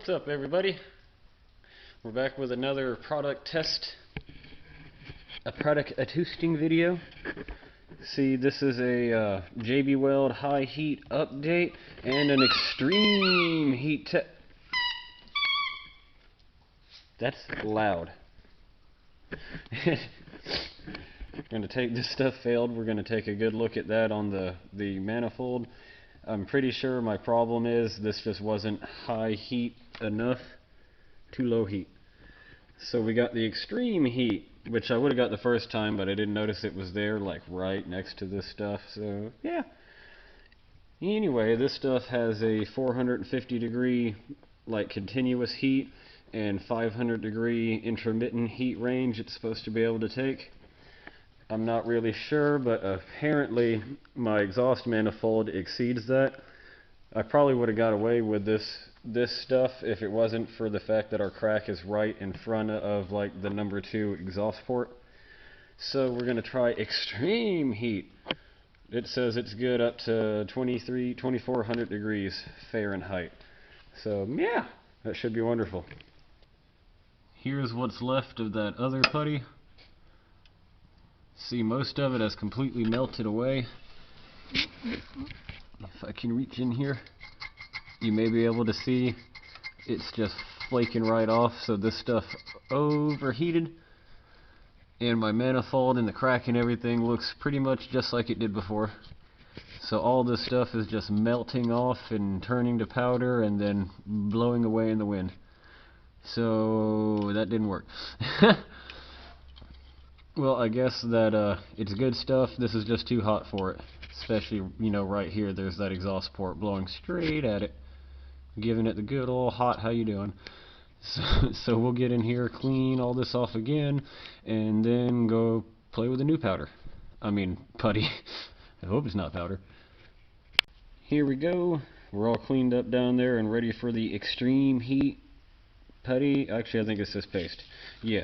What's up, everybody? We're back with another product test, a product testing video. See, this is a JB Weld high heat update and an extreme heat test. That's loud. We're going to take this stuff failed. We're going to take a good look at that on the manifold. I'm pretty sure my problem is this just wasn't high heat enough, too low heat. So we got the extreme heat, which I would have got the first time, but I didn't notice it was there, like right next to this stuff. So yeah. Anyway, this stuff has a 450 degree like continuous heat and 500 degree intermittent heat range it's supposed to be able to take. I'm not really sure, but apparently my exhaust manifold exceeds that. I probably would have got away with this stuff if it wasn't for the fact that our crack is right in front of like the number 2 exhaust port. So we're going to try extreme heat. It says it's good up to 2400 degrees Fahrenheit. So yeah, that should be wonderful. Here's what's left of that other putty. See, most of it has completely melted away. If I can reach in here, you may be able to see it's just flaking right off. So this stuff overheated, and my manifold and the crack and everything looks pretty much just like it did before. So all this stuff is just melting off and turning to powder and then blowing away in the wind. So that didn't work. Well, I guess that it's good stuff. This is just too hot for it. Especially, you know, right here, there's that exhaust port blowing straight at it. Giving it the good old hot, how you doing? So we'll get in here, clean all this off again, and then go play with the new powder. I mean, putty. I hope it's not powder. Here we go. We're all cleaned up down there and ready for the extreme heat putty. Actually, I think it's this paste. Yeah.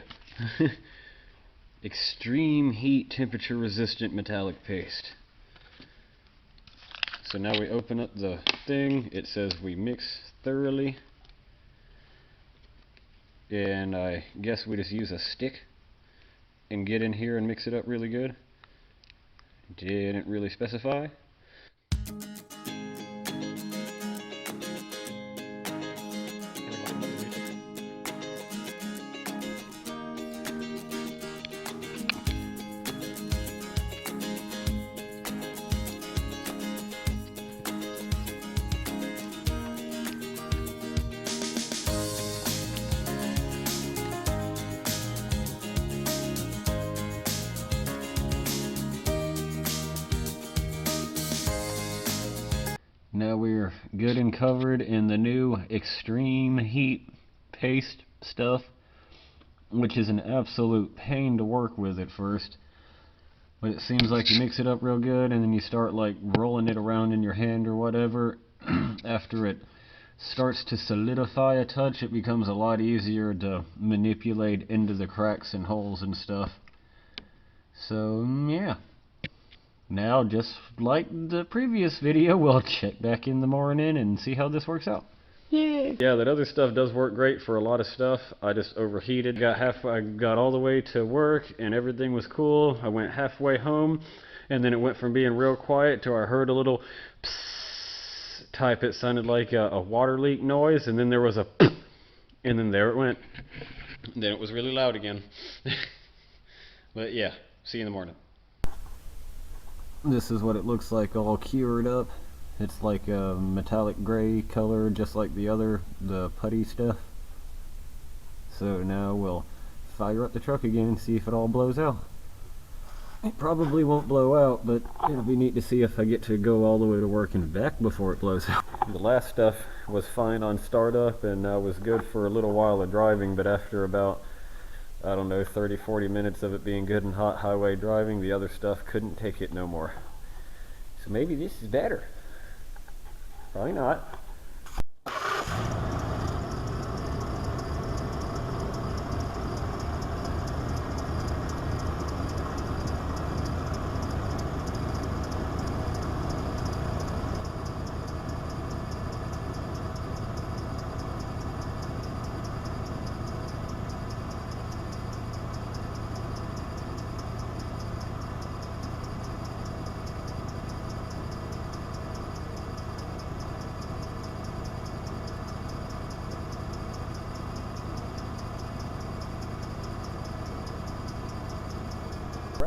Extreme heat temperature resistant metallic paste. So now we open up the thing. It says we mix thoroughly, and I guess we just use a stick and get in here and mix it up really good. Didn't really specify. Now we're good and covered in the new extreme heat paste stuff, which is an absolute pain to work with at first. But it seems like you mix it up real good and then you start like rolling it around in your hand or whatever. After it starts to solidify a touch, it becomes a lot easier to manipulate into the cracks and holes and stuff. So yeah. Now, just like the previous video, we'll check back in the morning and see how this works out. Yay! Yeah, that other stuff does work great for a lot of stuff. I just overheated. I got all the way to work and everything was cool. I went halfway home and then it went from being real quiet to I heard a little psst type. It sounded like a water leak noise, and then there was a and then there it went. And then it was really loud again. But yeah, see you in the morning. This is what it looks like all cured up. It's like a metallic gray color, just like the putty stuff. So now we'll fire up the truck again and see if it all blows out. It probably won't blow out, but it'll be neat to see if I get to go all the way to work and back before it blows out. The last stuff was fine on startup and was good for a little while of driving, but after about, I don't know, 30-40 minutes of it being good and hot highway driving, the other stuff couldn't take it no more. So maybe this is better. Probably not.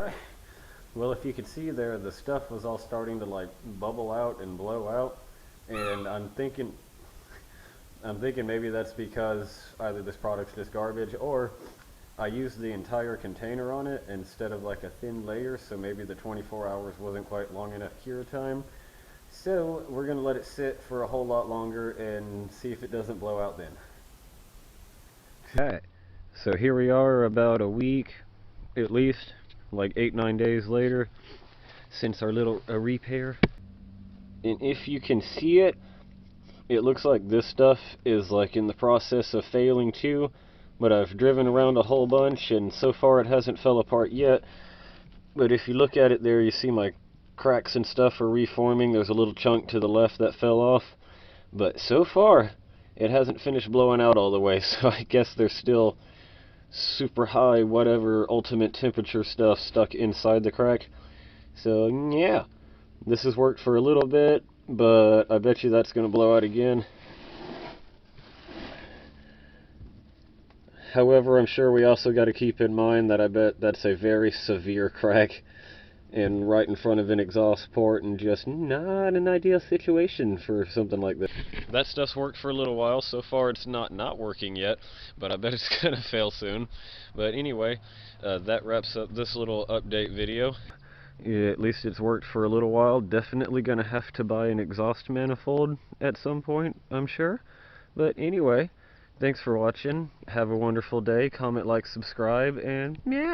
Alright. Well, if you could see there, the stuff was all starting to like bubble out and blow out, and I'm thinking maybe that's because either this product's just garbage, or I used the entire container on it instead of like a thin layer, so maybe the 24 hours wasn't quite long enough cure time. So we're going to let it sit for a whole lot longer and see if it doesn't blow out then. Okay, so here we are about a week, at least, like 8-9 days later, since our little repair. And if you can see it, it looks like this stuff is like in the process of failing too, but I've driven around a whole bunch and so far it hasn't fell apart yet. But if you look at it there, you see my cracks and stuff are reforming. There's a little chunk to the left that fell off, but so far it hasn't finished blowing out all the way, so I guess there's still super high whatever ultimate temperature stuff stuck inside the crack. So yeah, this has worked for a little bit, but I bet you that's going to blow out again. However, I'm sure we also got to keep in mind that I bet that's a very severe crack and right in front of an exhaust port, and just not an ideal situation for something like this. That stuff's worked for a little while. So far it's not working yet, but I bet it's gonna fail soon. But anyway, that wraps up this little update video. Yeah, at least it's worked for a little while. Definitely gonna have to buy an exhaust manifold at some point, I'm sure. But anyway, thanks for watching. Have a wonderful day. Comment, like, subscribe, and yeah.